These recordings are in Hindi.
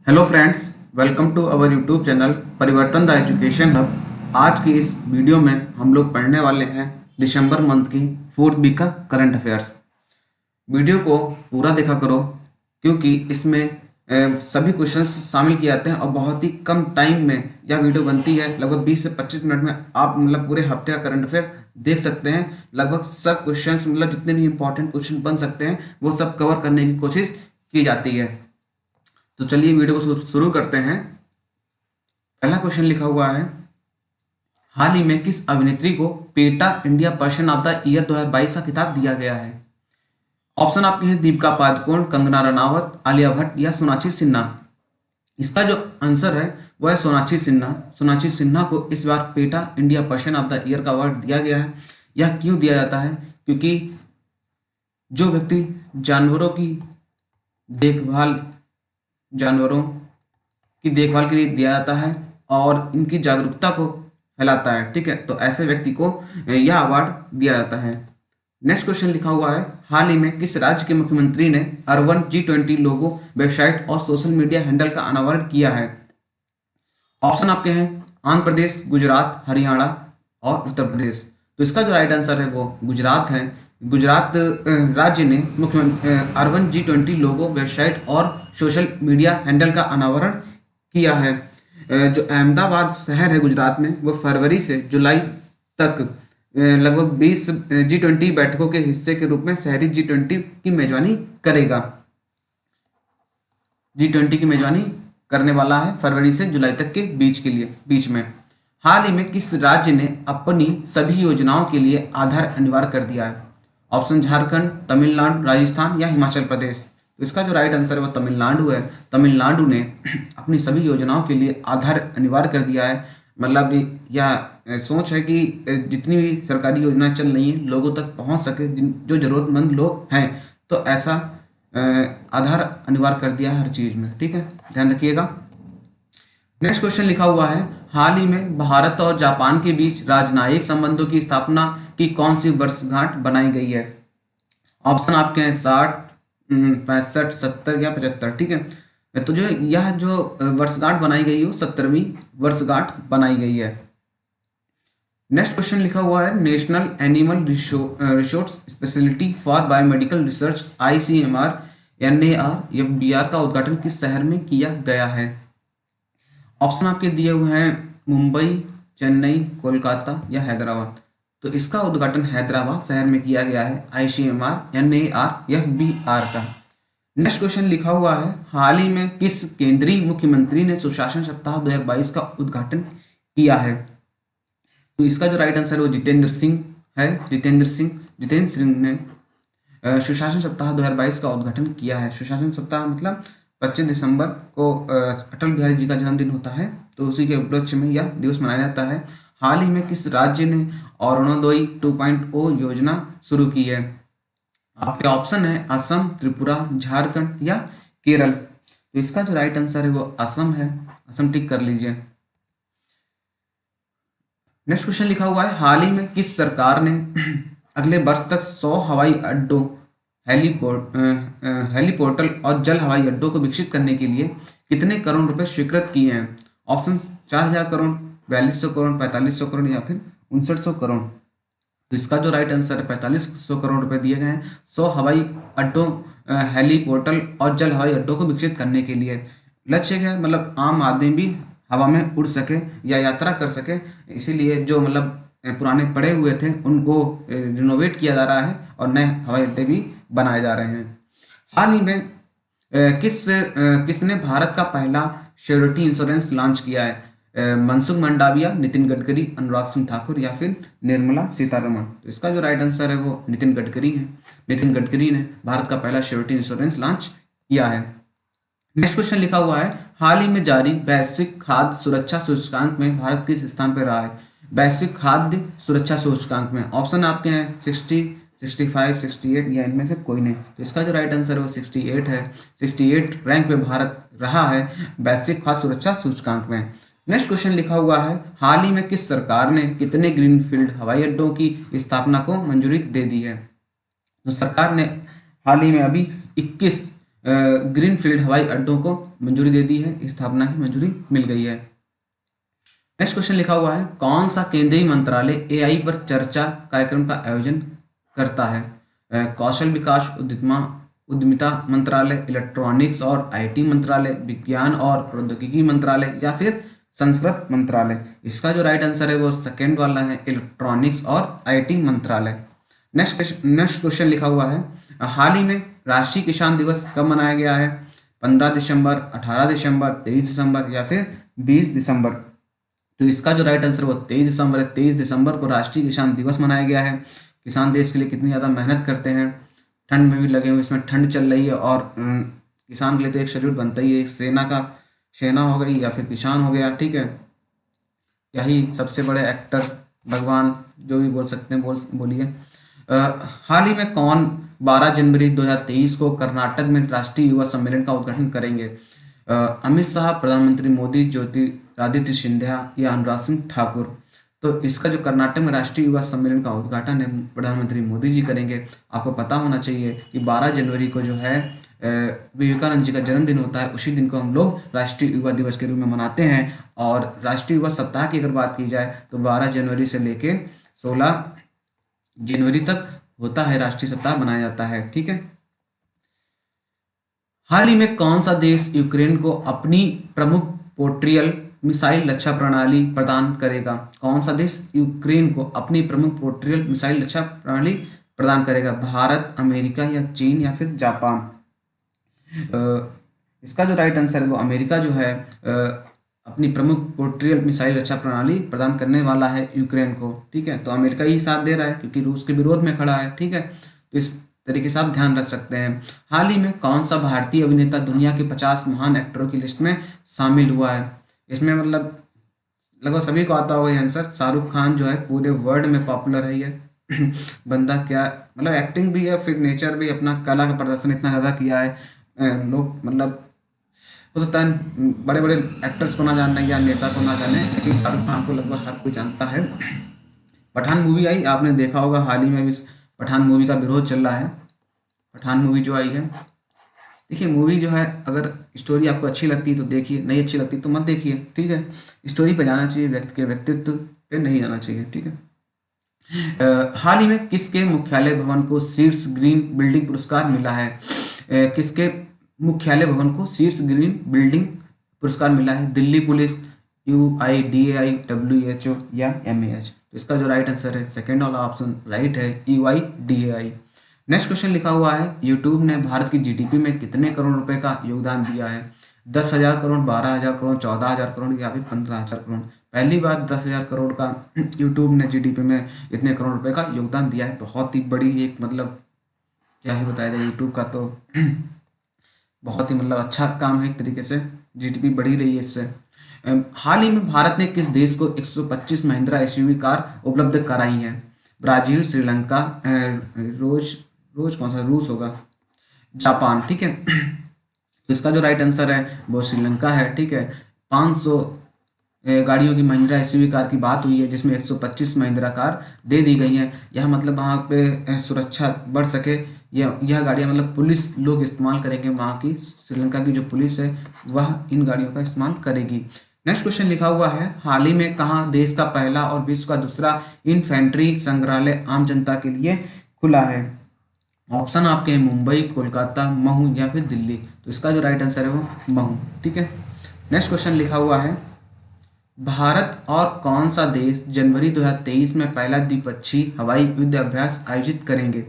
Hello friends, welcome to our YouTube channel Parivartan the education hub. आज की इस वीडियो में हम लोग पढ़ने वाले हैं दिसंबर मंथ की फोर्थ वीक का करंट अफेयर्स। वीडियो को पूरा देखा करो क्योंकि इसमें सभी क्वेश्चंस शामिल किए जाते हैं और बहुत ही कम टाइम में यह वीडियो बनती है। लगभग 20 से 25 मिनट में आप पूरे हफ्ते का करंट अफेयर देख सकते हैं। लगभग सब क्वेश्चंस जितने भी इंपॉर्टेंट क्वेश्चन बन सकते हैं वो सब कवर करने की कोशिश की जाती है। तो चलिए वीडियो को शुरू करते हैं। पहला क्वेश्चन लिखा हुआ है, हाल ही में किस अभिनेत्री को PETA India person of the year 2022 का खिताब दिया गया है? ऑप्शन आपके हैं दीपिका पादुकोण, कंगना रनावत, आलिया भट्ट या सोनाक्षी सिन्हा। इसका जो आंसर है वो है सोनाक्षी सिन्हा। सोनाक्षी सिन्हा को इस बार PETA India person of the year का अवार्ड दिया गया है। यह क्यों दिया जाता है? क्योंकि जो व्यक्ति जानवरों की देखभाल के लिए दिया जाता है और इनकी जागरूकता को फैलाता है, ठीक है, तो ऐसे व्यक्ति को यह अवार्ड दिया जाता है। नेक्स्ट क्वेश्चन लिखा हुआ है, हाल ही में किस राज्य के मुख्यमंत्री ने अर्बन G20 लोगो वेबसाइट और सोशल मीडिया हैंडल का अनावरण किया है? ऑप्शन आपके हैं आंध्र प्रदेश, गुजरात, हरियाणा और उत्तर प्रदेश। तो इसका जो राइट आंसर है वो गुजरात है। गुजरात राज्य ने अर्बन G20 लोगो वेबसाइट और सोशल मीडिया हैंडल का अनावरण किया है। जो अहमदाबाद शहर है गुजरात में, वो फरवरी से जुलाई तक लगभग 20 G20 बैठकों के हिस्से के रूप में शहरी G20 की मेजबानी करेगा। G20 की मेजबानी करने वाला है फरवरी से जुलाई तक के बीच में। हाल ही में किस राज्य ने अपनी सभी योजनाओं के लिए आधार अनिवार्य कर दिया है? ऑप्शन झारखंड, तमिलनाडु, राजस्थान या हिमाचल प्रदेश। तो इसका जो राइट आंसर है वो तमिलनाडु है। तमिलनाडु ने अपनी सभी योजनाओं के लिए आधार अनिवार्य कर दिया है। यह सोच है कि जितनी भी सरकारी योजनाएं चल रही हैं लोगों तक पहुंच सके, जो जरूरतमंद लोग हैं, तो ऐसा आधार अनिवार्य कर दिया है हर चीज में, ठीक है, ध्यान रखिएगा। नेक्स्ट क्वेश्चन लिखा हुआ है, हाल ही में भारत और जापान के बीच राजनयिक संबंधों की स्थापना की कौन सी वर्षगांठ बनाई गई है? ऑप्शन आपके हैं 60, 65, 70 या 75, ठीक है। तो जो वर्षगांठ बनाई गई है वो 70वीं वर्षगांठ बनाई गई है। नेक्स्ट क्वेश्चन लिखा हुआ है, national animal resource speciality for biomedical research ICMR NARFBR का उद्घाटन किस शहर में किया गया है? ऑप्शन आपके दिए हुए हैं मुंबई, चेन्नई, कोलकाता या हैदराबाद। तो इसका उद्घाटन हैदराबाद शहर में किया गया है ICMR NARFBR का। नेक्स्ट क्वेश्चन लिखा हुआ है, हाल ही में किस केंद्रीय मुख्यमंत्री ने सुशासन सप्ताह 2022 का उद्घाटन किया है? तो इसका जो राइट आंसर है वो जितेंद्र सिंह है। जितेंद्र सिंह ने सुशासन सप्ताह 2022 का उद्घाटन किया है। सुशासन सप्ताह मतलब 25 दिसंबर को अटल बिहारी जी का जन्मदिन होता है, तो उसी के उपलक्ष्य में यह दिवस मनाया जाता है। हाल ही में किस राज्य ने अरुणोदय 2.0 योजना शुरू की है? आपके ऑप्शन है असम, त्रिपुरा, झारखंड या केरल। तो इसका जो राइट आंसर है वो असम है। असम टिक कर लीजिए। नेक्स्ट क्वेश्चन लिखा हुआ है, हाल ही में किस सरकार ने अगले वर्ष तक 100 हवाई अड्डों, हेलीपोर्टल और जल हवाई अड्डों को विकसित करने के लिए कितने करोड़ रुपए स्वीकृत किए हैं? ऑप्शन 4000 करोड़, 4200 करोड़, 4500 करोड़ या फिर 5900 करोड़। तो इसका जो राइट आंसर है 4500 करोड़ रुपए दिए गए हैं 100 हवाई अड्डों, हेलीपोर्टल और जल हवाई अड्डों को विकसित करने के लिए। लक्ष्य है आम आदमी भी हवा में उड़ सके या यात्रा कर सके, इसीलिए जो पुराने पड़े हुए थे उनको रिनोवेट किया जा रहा है और नए हवाई अड्डे भी बनाए जा रहे हैं। हाल ही में किसने भारत का पहला श्योरिटी इंश्योरेंस लॉन्च किया है? मनसुख मंडाविया, नितिन गडकरी, अनुराग सिंह ठाकुर या फिर निर्मला सीतारमण। तो इसका जो राइट आंसर है वो नितिन गडकरी है। नितिन गडकरी ने भारत का पहला श्योरिटी इंश्योरेंस लॉन्च किया है। नेक्स्ट क्वेश्चन लिखा हुआ है, हाल ही में जारी वैश्विक खाद्य सुरक्षा सूचकांक में भारत किस स्थान पर रहा है? वैश्विक खाद्य सुरक्षा सूचकांक में ऑप्शन आपके हैं 60, 65, 68 या इनमें से कोई नहीं। तो इसका जो राइट आंसर है वो 68 है। 68 रैंक पे भारत रहा है वैश्विक खाद्य सुरक्षा सूचकांक में। नेक्स्ट क्वेश्चन लिखा हुआ है, हाल ही में किस सरकार ने कितने ग्रीनफील्ड हवाई अड्डों की स्थापना को मंजूरी दे दी है? तो सरकार ने हाल ही में अभी 21 ग्रीनफील्ड हवाई अड्डों को मंजूरी दे दी है, स्थापना की मंजूरी मिल गई है। नेक्स्ट क्वेश्चन लिखा हुआ है, कौन सा केंद्रीय मंत्रालय एआई पर चर्चा कार्यक्रम का आयोजन करता है? कौशल विकास उद्यमिता मंत्रालय, इलेक्ट्रॉनिक्स और आईटी मंत्रालय, विज्ञान और प्रौद्योगिकी मंत्रालय या फिर संस्कृत मंत्रालय? इसका जो राइट आंसर है वो सेकेंड वाला है, इलेक्ट्रॉनिक्स और आईटी मंत्रालय। नेक्स्ट क्वेश्चन लिखा हुआ है, हाल ही में राष्ट्रीय किसान दिवस कब मनाया गया है? 15 दिसंबर, 18 दिसंबर, 23 दिसंबर या फिर 20 दिसंबर? तो इसका जो राइट आंसर वो 23 दिसंबर है। 23 दिसंबर को राष्ट्रीय किसान दिवस मनाया गया है। किसान देश के लिए कितनी ज़्यादा मेहनत करते हैं, ठंड में भी लगे हुए, इसमें ठंड चल रही है और किसान के लिए तो एक सैल्यूट बनता ही है, एक सेना हो गई या फिर किसान हो गया, ठीक है। यही सबसे बड़े एक्टर, भगवान, जो भी बोल सकते हैं बोलिए। हाल ही में कौन 12 जनवरी 2023 को कर्नाटक में राष्ट्रीय युवा सम्मेलन का उद्घाटन करेंगे? अमित शाह, प्रधानमंत्री मोदी, ज्योतिरादित्य सिंधिया या अनुराग सिंह ठाकुर? तो इसका जो कर्नाटक में राष्ट्रीय युवा सम्मेलन का उद्घाटन है प्रधानमंत्री मोदी जी करेंगे। आपको पता होना चाहिए कि 12 जनवरी को जो है विवेकानंद जी का जन्मदिन होता है, उसी दिन को हम लोग राष्ट्रीय युवा दिवस के रूप में मनाते हैं। और राष्ट्रीय युवा सप्ताह की अगर बात की जाए तो 12 जनवरी से लेके 16 जनवरी तक होता है, राष्ट्रीय सप्ताह मनाया जाता है, ठीक है। हाल ही में कौन सा देश यूक्रेन को अपनी प्रमुख पोर्ट्रियल मिसाइल रक्षा प्रणाली प्रदान करेगा? कौन सा देश यूक्रेन को अपनी प्रमुख पोर्ट्रियल मिसाइल रक्षा प्रणाली प्रदान करेगा? भारत, अमेरिका या चीन या फिर जापान? इसका जो राइट आंसर है वो अमेरिका जो है अपनी प्रमुख पोर्ट्रियल मिसाइल रक्षा प्रणाली प्रदान करने वाला है यूक्रेन को, ठीक है। तो अमेरिका ही साथ दे रहा है क्योंकि रूस के विरोध में खड़ा है, ठीक है। तो इस तरीके से आप ध्यान रख सकते हैं। हाल ही में कौन सा भारतीय अभिनेता दुनिया के 50 महान एक्टरों की लिस्ट में शामिल हुआ है? इसमें मतलब लगभग सभी को आता होगा ये आंसर। शाहरुख खान जो है पूरे वर्ल्ड में पॉपुलर है ये बंदा, क्या मतलब एक्टिंग भी है, फिर नेचर भी, अपना कला का प्रदर्शन इतना ज़्यादा किया है। लोग मतलब हो सकता है बड़े बड़े एक्टर्स को ना जानना या नेता को ना जाने, लेकिन शाहरुख खान को लगभग हर कोई जानता है। पठान मूवी आई, आपने देखा होगा, हाल ही में भी पठान मूवी का विरोध चल रहा है। पठान मूवी जो आई है, देखिए मूवी जो है अगर स्टोरी आपको अच्छी लगती है तो देखिए, नहीं अच्छी लगती तो मत देखिए, ठीक है। स्टोरी पे जाना चाहिए, व्यक्ति के व्यक्तित्व पे नहीं जाना चाहिए, ठीक है। हाल ही में किसके मुख्यालय भवन को शीर्ष ग्रीन बिल्डिंग पुरस्कार मिला है? किसके मुख्यालय भवन को शीर्ष ग्रीन बिल्डिंग पुरस्कार मिला है? दिल्ली पुलिस, UIDAI, WHO या MAH? तो इसका जो राइट आंसर है सेकेंड वाला ऑप्शन राइट है, UIDAI। नेक्स्ट क्वेश्चन लिखा हुआ है, यूट्यूब ने भारत की GDP में कितने करोड़ रुपए का योगदान दिया है? 10,000 करोड़, 12,000 करोड़, 14,000 करोड़ या फिर 15,000 करोड़? पहली बार 10,000 करोड़ का यूट्यूब ने GDP में इतने करोड़ रुपए का योगदान दिया है। बहुत ही बड़ी एक मतलब क्या ही बताया जाए, यूट्यूब का तो बहुत ही मतलब अच्छा काम है, एक तरीके से GDP बढ़ी रही है इससे। हाल ही में भारत ने किस देश को 125 महिंद्रा SUV कार उपलब्ध कराई है? ब्राजील, श्रीलंका, रोज कौन सा, रूस होगा, जापान, ठीक है। इसका जो राइट आंसर है वो श्रीलंका है, ठीक है। 500 गाड़ियों की महिंद्रा SUV कार की बात हुई है, जिसमें 125 महिंद्रा कार दे दी गई हैं। यह मतलब वहाँ पे सुरक्षा बढ़ सके, यह गाड़ियाँ मतलब पुलिस लोग इस्तेमाल करेंगे, वहाँ की श्रीलंका की जो पुलिस है वह इन गाड़ियों का इस्तेमाल करेगी। नेक्स्ट क्वेश्चन लिखा हुआ है, हाल ही में कहाँ देश का पहला और विश्व का दूसरा इन्फेंट्री संग्रहालय आम जनता के लिए खुला है? ऑप्शन आपके हैं मुंबई, कोलकाता, महू या फिर दिल्ली। तो इसका जो राइट आंसर है वो महू, ठीक है। नेक्स्ट क्वेश्चन लिखा हुआ है, भारत और कौन सा देश जनवरी 2023 में पहला द्विपक्षीय हवाई युद्ध अभ्यास आयोजित करेंगे?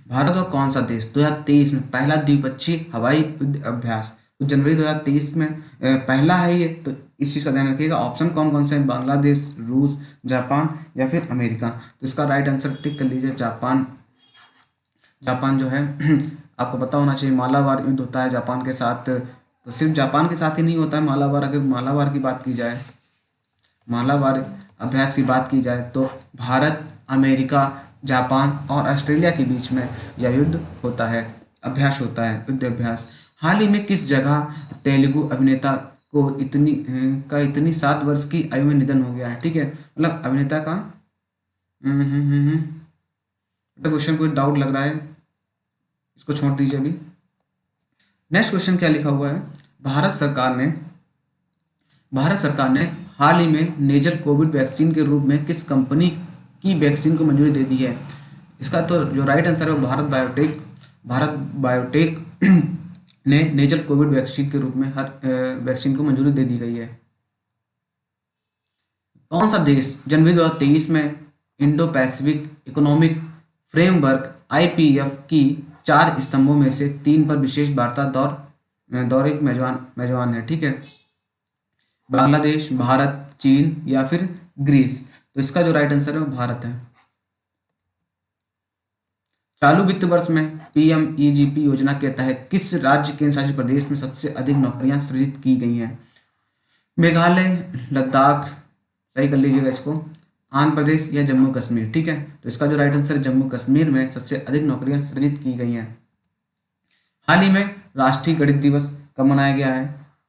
भारत और कौन सा देश 2023 में पहला द्विपक्षीय हवाई युद्ध अभ्यास? तो जनवरी 2023 में पहला है ये, तो इस चीज़ का ध्यान रखिएगा। ऑप्शन कौन कौन से हैं? बांग्लादेश, रूस, जापान या फिर अमेरिका? तो इसका राइट आंसर टिक कर लीजिए, जापान। जापान जो है आपको पता होना चाहिए, मालाबार युद्ध होता है जापान के साथ। तो सिर्फ जापान के साथ ही नहीं होता है मालाबार, अगर मालाबार की बात की जाए, मालाबार अभ्यास की बात की जाए तो भारत, अमेरिका, जापान और ऑस्ट्रेलिया के बीच में यह युद्ध होता है, अभ्यास होता है, युद्ध अभ्यास। हाल ही में किस जगह तेलुगु अभिनेता को इतनी 7 वर्ष की आयु में निधन हो गया है? ठीक है, मतलब अभिनेता का तो क्वेश्चन कोई डाउट लग रहा है, इसको छोड़ दीजिए अभी। नेक्स्ट क्वेश्चन क्या लिखा हुआ है, भारत सरकार ने हाल ही में नेजल कोविड वैक्सीन के रूप में किस कंपनी की वैक्सीन को मंजूरी दे दी है। इसका तो जो राइट आंसर है वो भारत बायोटेक ने नेजल कोविड वैक्सीन के रूप में हर वैक्सीन को मंजूरी दे दी गई है। कौन सा देश जनवरी 2023 में Indo Pacific economic framework IPF की 4 स्तंभों में से 3 पर विशेष वार्ता दौरे के मेजबान है। ठीक है, बांग्लादेश, भारत, चीन या फिर ग्रीस। तो इसका जो राइट आंसर है वो भारत है। चालू वित्त वर्ष में PMEGP योजना के तहत किस राज्य केंद्र शासित प्रदेश में सबसे अधिक नौकरियां सृजित की गई हैं। मेघालय, लद्दाख, सही कर लीजिएगा इसको, आंध्र प्रदेश या जम्मू कश्मीर। ठीक है, तो इसका जो राइट आंसर है जम्मू कश्मीर में सबसे अधिक नौकरियां सृजित की गई हैं। हाल ही में राष्ट्रीय गणित दिवस कब मनाया गया है।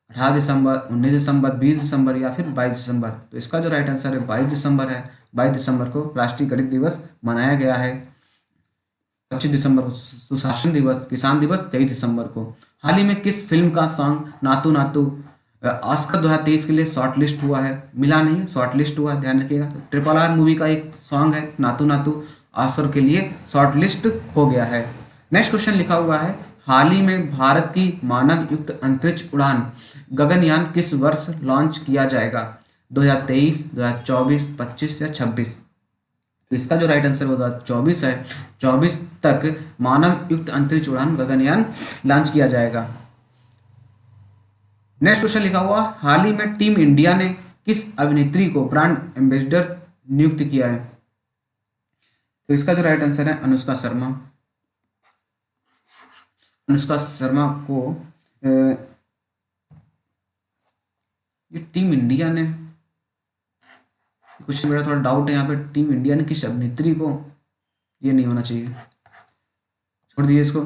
18 दिसंबर, 19 दिसंबर, 20 दिसंबर या फिर 22 दिसंबर। तो इसका जो राइट आंसर है 22 दिसंबर है। 22 दिसंबर को राष्ट्रीय गणित दिवस मनाया गया है। 25 दिसंबर को सुशासन दिवस, किसान दिवस 23 दिसंबर को। हाल ही में किस फिल्म का सॉन्ग नातू नातू ऑस्कर 2023 के लिए शॉर्ट लिस्ट हुआ है। मिला नहीं, शॉर्ट लिस्ट हुआ, ध्यान रखिएगा। RRR मूवी का एक सॉन्ग है नातू नातू, ऑस्कर के लिए शॉर्ट लिस्ट हो गया है। नेक्स्ट क्वेश्चन लिखा हुआ है, हाल ही में भारत की मानव युक्त अंतरिक्ष उड़ान गगनयान किस वर्ष लॉन्च किया जाएगा। 2023, 2024, 25 या 26। तो इसका जो राइट आंसर होगा 24 है। 24 तक मानव युक्त अंतरिक्ष उड़ान गगनयान लॉन्च किया जाएगा। नेक्स्ट क्वेश्चन लिखा हुआ, हाल ही में टीम इंडिया ने किस अभिनेत्री को ब्रांड एम्बेसडर नियुक्त किया है। तो इसका जो राइट आंसर है अनुष्का शर्मा। अनुष्का शर्मा को ये टीम इंडिया ने, क्वेश्चन मेरा थोड़ा डाउट है यहाँ पे, टीम इंडिया ने किस अभिनेत्री को, ये नहीं होना चाहिए, छोड़ दीजिए इसको।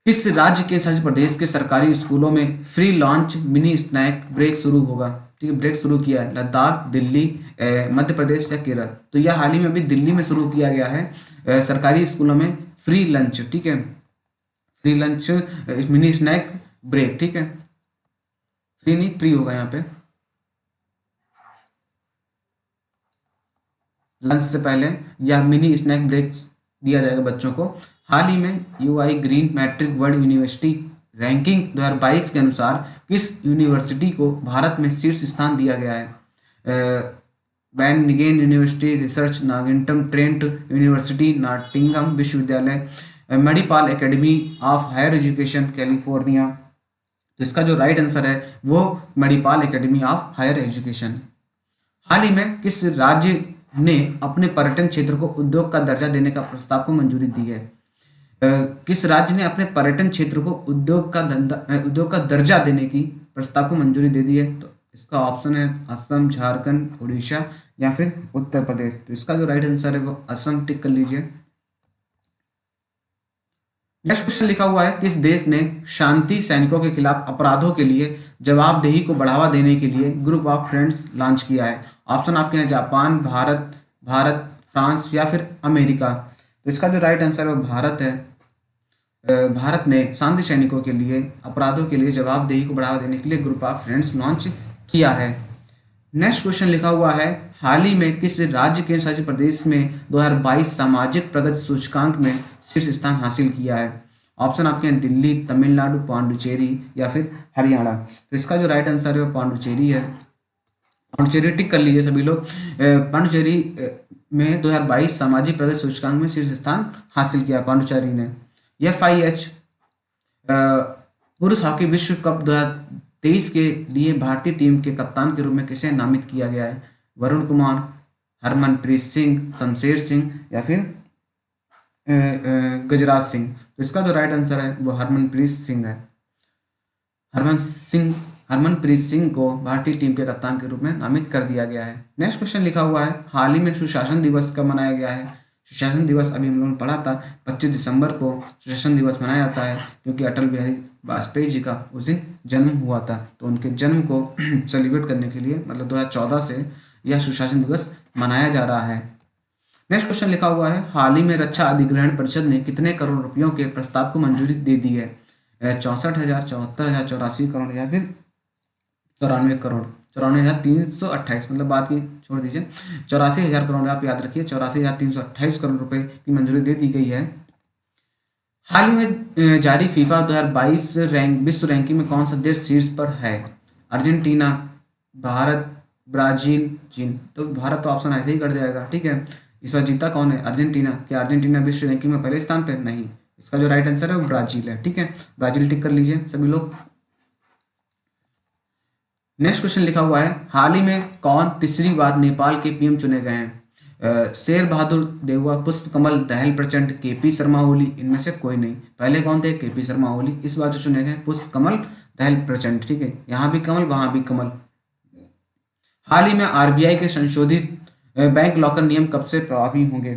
किस राज्य के शासित प्रदेश के सरकारी स्कूलों में free lunch mini snack break शुरू होगा। ठीक है, ब्रेक शुरू किया है। लद्दाख, दिल्ली, मध्य प्रदेश या केरल। तो यह हाल ही में अभी दिल्ली में शुरू किया गया है सरकारी स्कूलों में फ्री लंच। ठीक है, free lunch mini snack break. ठीक है, फ्री नहीं फ्री होगा यहाँ पे, लंच से पहले यह मिनी स्नैक ब्रेक दिया जाएगा बच्चों को। हाल ही में UI green metric world university ranking 2022 के अनुसार किस यूनिवर्सिटी को भारत में शीर्ष स्थान दिया गया है। वैन university, research Nottingham, Trent University, Nottingham विश्वविद्यालय, Manipal academy of higher education California. तो इसका जो राइट आंसर है वो Manipal academy of higher education. हाल ही में किस राज्य ने अपने पर्यटन क्षेत्र को उद्योग का दर्जा देने का प्रस्ताव को मंजूरी दी है। किस राज्य ने अपने पर्यटन क्षेत्र को उद्योग का दर्जा देने की प्रस्ताव को मंजूरी दे दी है। तो इसका ऑप्शन है असम, झारखंड, उड़ीसा या फिर उत्तर प्रदेश। तो इसका जो राइट आंसर है वो असम, टिक कर लीजिए। नेक्स्ट क्वेश्चन लिखा हुआ है, किस देश ने शांति सैनिकों के खिलाफ अपराधों के लिए जवाबदेही को बढ़ावा देने के लिए ग्रुप ऑफ फ्रेंड्स लॉन्च किया है। ऑप्शन आपके हैं जापान, भारत, फ्रांस या फिर अमेरिका। तो इसका जो राइट आंसर है वो भारत है। भारत ने शांति सैनिकों के लिए अपराधों के लिए जवाबदेही को बढ़ावा देने के लिए ग्रुप ऑफ फ्रेंड्स लॉन्च किया है। नेक्स्ट क्वेश्चन लिखा हुआ है, हाल ही में किस राज्य के शासित प्रदेश में 2022 सामाजिक प्रगति सूचकांक में शीर्ष स्थान हासिल किया है। ऑप्शन आपके हैं दिल्ली, तमिलनाडु, पांडुचेरी या फिर हरियाणा। तो इसका जो राइट आंसर है वो पांडुचेरी है। पांडुचेरी टिक कर लीजिए सभी लोग। पांडुचेरी में 2022 सामाजिक प्रगति सूचकांक में शीर्ष स्थान हासिल किया पांडुचेरी ने। FIH पुरुष हॉकी विश्व कप 2023 के लिए भारतीय टीम के कप्तान के रूप में किसे नामित किया गया है। वरुण कुमार, हरमनप्रीत सिंह, शमशेर सिंह या फिर गजराज सिंह। तो इसका जो राइट आंसर है वो हरमनप्रीत सिंह है। हरमनप्रीत सिंह को भारतीय टीम के कप्तान के रूप में नामित कर दिया गया है। नेक्स्ट क्वेश्चन लिखा हुआ है, हाल ही में सुशासन दिवस कब मनाया गया है। सुशासन दिवस अभी हम लोगों ने पढ़ा था 25 दिसंबर को सुशासन दिवस मनाया जाता है, क्योंकि अटल बिहारी वाजपेयी जी का उस दिन जन्म हुआ था। तो उनके जन्म को सेलिब्रेट करने के लिए मतलब 2014 से यह सुशासन दिवस मनाया जा रहा है। नेक्स्ट क्वेश्चन लिखा हुआ है, हाल ही में रक्षा अधिग्रहण परिषद ने कितने करोड़ रुपयों के प्रस्ताव को मंजूरी दे दी है। 64,000, 74,000, 84 करोड़ या फिर 94 करोड़, 94,328, मतलब बात की छोड़ दीजिए, 84,000 करोड़, आप याद रखिए 84,328 करोड़ रुपए की मंजूरी दे दी गई है। हाल ही में जारी फीफा 2022 विश्व रैंकिंग में कौन सा देश शीर्ष पर है? अर्जेंटीना, भारत, ब्राजील, चीन। तो भारत तो ऑप्शन ऐसे ही कट जाएगा, ठीक है। इस बार जीता कौन है? अर्जेंटीना। क्या अर्जेंटीना विश्व रैंकिंग में पहले स्थान पे? नहीं, इसका जो राइट आंसर है वो ब्राजील है, ठीक है। ब्राजील टिक कर लीजिए सभी लोग। नेक्स्ट क्वेश्चन लिखा हुआ है, हाल ही में कौन तीसरी बार नेपाल के पीएम चुने गए हैं? शेर बहादुर देउवा, पुष्प कमल दहल प्रचंड, केपी शर्मा ओली, इनमें से कोई नहीं। पहले कौन थे? केपी शर्मा ओली। इस बार जो चुने गए पुष्प कमल दहल प्रचंड, ठीक है। यहाँ भी कमल, वहां भी कमल। हाल ही में आरबीआई के संशोधित बैंक लॉकर नियम कब से प्रभावी होंगे?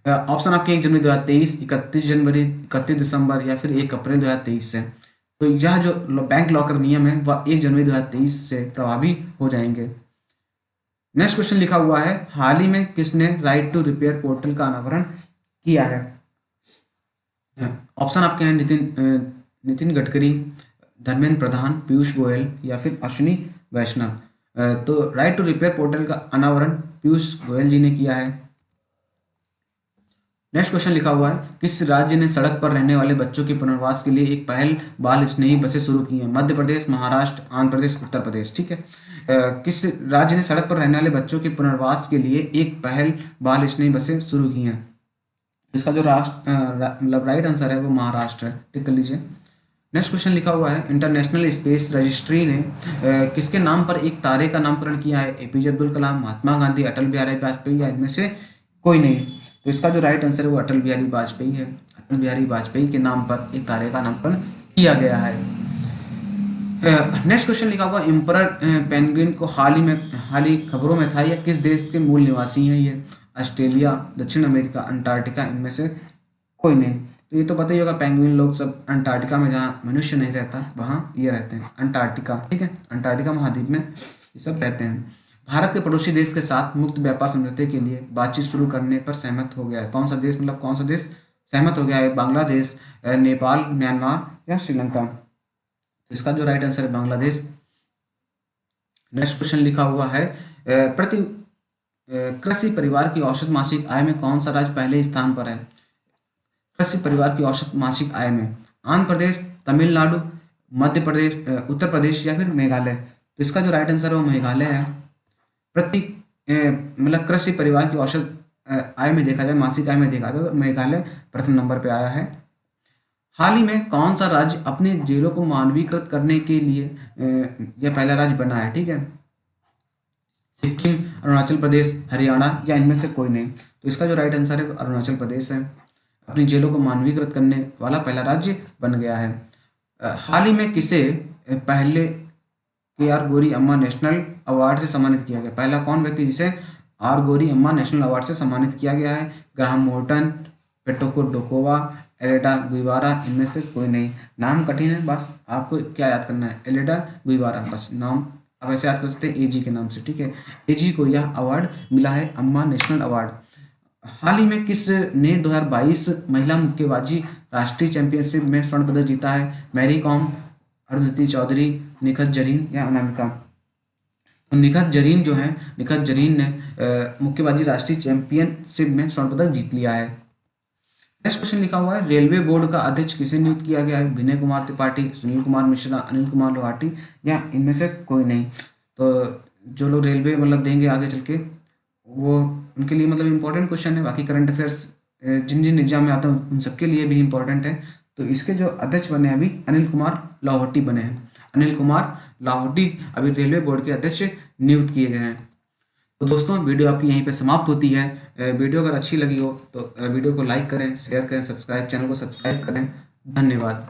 ऑप्शन आपके 1 जनवरी 2023, 31 जनवरी, 31 दिसंबर या फिर 1 अप्रैल 2023 से। तो यह जो बैंक लॉकर नियम है वह 1 जनवरी 2023 से प्रभावी हो जाएंगे। नेक्स्ट क्वेश्चन लिखा हुआ है, हाल ही में किसने राइट टू रिपेयर पोर्टल का अनावरण किया है? ऑप्शन आपके हैं नितिन गडकरी, धर्मेंद्र प्रधान, पीयूष गोयल या फिर अश्विनी वैष्णव। तो राइट टू रिपेयर पोर्टल का अनावरण पीयूष गोयल जी ने किया है। नेक्स्ट क्वेश्चन लिखा हुआ है, किस राज्य ने सड़क पर रहने वाले बच्चों के पुनर्वास के लिए एक पहल बाल स्नेही बसें शुरू की हैं? मध्य प्रदेश, महाराष्ट्र, आंध्र प्रदेश, उत्तर प्रदेश, ठीक है। किस राज्य ने सड़क पर रहने वाले बच्चों के पुनर्वास के लिए एक पहल बाल स्नेही बसें शुरू की हैं? इसका जो मतलब राइट आंसर है वो महाराष्ट्र है, टिक कर लीजिए। नेक्स्ट क्वेश्चन लिखा हुआ है, इंटरनेशनल स्पेस रजिस्ट्री ने किसके नाम पर एक तारे का नामकरण किया है? एपीजे अब्दुल कलाम, महात्मा गांधी, अटल बिहारी वाजपेयी या इनमें से कोई नहीं। तो इसका जो राइट आंसर है वो अटल बिहारी वाजपेयी है। अटल बिहारी वाजपेयी के नाम पर एक तारे का नामकरण किया गया है। नेक्स्ट क्वेश्चन लिखा हुआ, एम्परर पेंगुइन को हाल ही खबरों में था, या किस देश के मूल निवासी हैं ये? ऑस्ट्रेलिया, दक्षिण अमेरिका, अंटार्कटिका, इनमें से कोई नहीं। तो ये तो पता ही होगा, पेंगुइन लोग सब अंटार्कटिका में, जहाँ मनुष्य नहीं रहता वहाँ ये रहते हैं, अंटार्कटिका, ठीक है। अंटार्कटिका महाद्वीप में ये सब रहते हैं। भारत के पड़ोसी देश के साथ मुक्त व्यापार समझौते के लिए बातचीत शुरू करने पर सहमत हो गया है? कौन सा देश, मतलब कौन सा देश सहमत हो गया है? बांग्लादेश, नेपाल, म्यांमार या श्रीलंका? इसका जो राइट आंसर है बांग्लादेश। नेक्स्ट क्वेश्चन लिखा हुआ है, प्रति कृषि परिवार की औसत मासिक आय में कौन सा राज्य पहले स्थान पर है? कृषि परिवार की औसत मासिक आय में आंध्र प्रदेश, तमिलनाडु, मध्य प्रदेश, उत्तर प्रदेश या फिर मेघालय? तो इसका जो राइट आंसर है वो मेघालय है। प्रति मतलब कृषि परिवार की औसत आय में देखा जाए, मासिक आय में देखा जाए, तो मेघालय प्रथम नंबर पे आया है। हाल ही में कौन सा राज्य अपने जेलों को मानवीकृत करने के लिए यह पहला राज्य बना है? ठीक है, सिक्किम, अरुणाचल प्रदेश, हरियाणा या इनमें से कोई नहीं। तो इसका जो राइट आंसर है अरुणाचल प्रदेश है। अपनी जेलों को मानवीकृत करने वाला पहला राज्य बन गया है। हाल ही में किसे पहले KR गौरी अम्मा नेशनल अवार्ड से सम्मानित किया गया? पहला कौन व्यक्ति जिसे R गौरी अम्मा नेशनल अवार्ड से सम्मानित किया गया है? ग्राहम मोर्टन, पेटोको डोकोवा, एलेडा गुइवारा, इनमें से कोई नहीं। नाम कठिन है, बस आपको क्या याद करना है, एलेडा गुइवारा, बस नाम आप ऐसे याद कर सकते हैं AG के नाम से, ठीक है। AG को यह अवार्ड मिला है, अम्मा नेशनल अवार्ड। हाल ही में किस ने 2022 महिला मुक्केबाजी राष्ट्रीय चैंपियनशिप में स्वर्ण पदक जीता है? मैरी कॉम, अरुंधति चौधरी, निखत जरीन या अनामिका? तो निखत जरीन ने मुक्केबाजी राष्ट्रीय चैंपियनशिप में स्वर्ण पदक जीत लिया है। नेक्स्ट क्वेश्चन लिखा हुआ है, रेलवे बोर्ड का अध्यक्ष किसे नियुक्त किया गया है? विनय कुमार त्रिपाठी, सुनील कुमार मिश्रा, अनिल कुमार लोहाटी या इनमें से कोई नहीं। तो जो लोग रेलवे मतलब देंगे आगे चल के, वो उनके लिए मतलब इम्पोर्टेंट क्वेश्चन है। बाकी करंट अफेयर्स जिन जिन एग्जाम में आते हैं उन सबके लिए भी इम्पोर्टेंट है। तो इसके जो अध्यक्ष बने अभी अनिल कुमार लाहौटी बने हैं। अनिल कुमार लाहौटी अभी रेलवे बोर्ड के अध्यक्ष नियुक्त किए गए हैं। तो दोस्तों वीडियो आपकी यहीं पे समाप्त होती है। वीडियो अगर अच्छी लगी हो तो वीडियो को लाइक करें, शेयर करें, चैनल को सब्सक्राइब करें। धन्यवाद।